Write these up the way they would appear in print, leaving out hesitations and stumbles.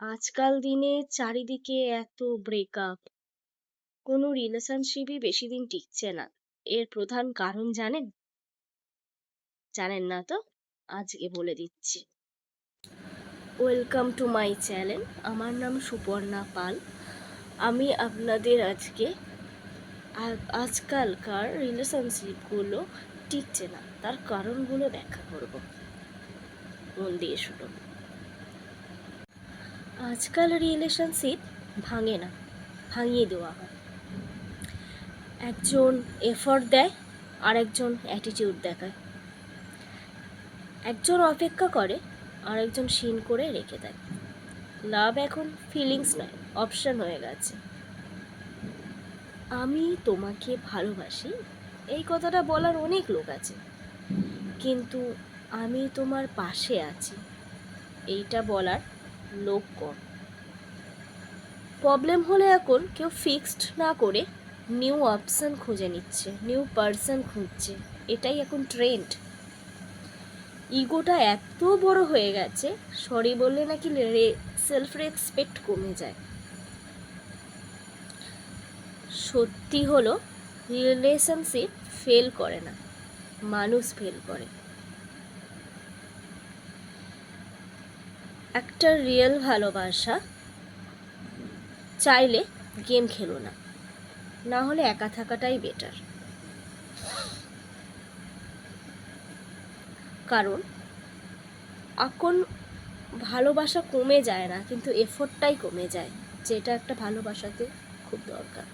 আজকাল দিনে চারিদিকে এত ব্রেকআপ, কোনো রিলেশনশিপই বেশি দিন টিকছে না। এর প্রধান কারণ জানেন? জানেন না তো? আজকে বলে দিচ্ছি। Welcome to my channel. আমার নাম সুপর্ণা পাল। আমি আপনাদের আজকে আজকালকার রিলেশনশিপগুলো টিকছে না তার কারণগুলো ব্যাখ্যা করব। মন দিয়ে শুনুন। আজকাল রিলেশনশিপ ভাঙে না, ভাঙিয়ে দেওয়া হয়। একজন এফর্ট দেয় আর একজন অ্যাটিটিউড দেখায়। একজন অপেক্ষা করে আর একজন সিন করে রেখে দেয়। লাভ এখন ফিলিংস নয়, অপশন হয়ে গেছে। আমি তোমাকে ভালোবাসি, এই কথাটা বলার অনেক লোক আছে, কিন্তু আমি তোমার পাশে আছি এইটা বলার লোক কম। প্রবলেম হলে এখন কেউ ফিক্সড না করে নিউ অপশন খুঁজে নিচ্ছে, নিউ পার্সন খুঁজছে। এটাই এখন ট্রেন্ড। ইগোটা এত বড় হয়ে গেছে, সরি বললে নাকি সেলফ রেসপেক্ট কমে যায়। সত্যি হলো রিলেশনশিপ ফেল করে না, মানুষ ফেল করে। একটা রিয়েল ভালোবাসা চাইলে গেম খেলো না, না হলে একা থাকাটাই বেটার। কারণ এখন ভালোবাসা কমে যায় না, কিন্তু এফোর্টটাই কমে যায়, যেটা একটা ভালোবাসাতে খুব দরকার।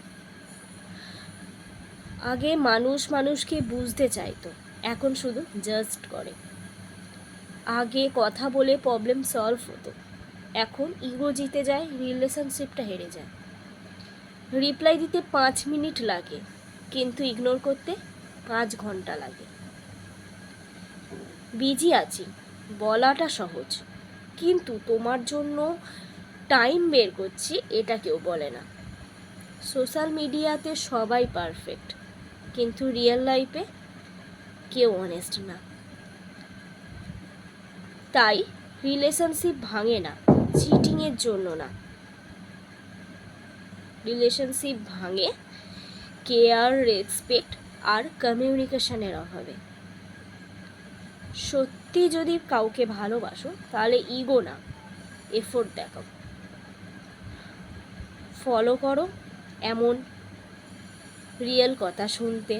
আগে মানুষ মানুষকে বুঝতে চাইতো, এখন শুধু জাস্ট করে। আগে কথা বলে প্রবলেম সলভ হতো, এখন ইগো জিতে যায়, রিলেশনশিপটা হেরে যায়। রিপ্লাই দিতে 5 মিনিট লাগে, কিন্তু ইগনোর করতে 5 ঘন্টা লাগে। বিজি আছি বলাটা সহজ, কিন্তু তোমার জন্য টাইম বের করছি এটা কেউ বলে না। সোশ্যাল মিডিয়াতে সবাই পারফেক্ট, কিন্তু রিয়েল লাইফে কেউ অনেস্ট না। তাই রিলেশনশিপ ভাঙে না চিটিংয়ের জন্য না, রিলেশনশিপ ভাঙে কেয়ার, রেসপেক্ট আর কমিউনিকেশনের অভাবে। সত্যি যদি কাউকে ভালোবাসো তাহলে ইগো না, এফোর্ট দেখাও। ফলো করো এমন রিয়েল কথা শুনতে,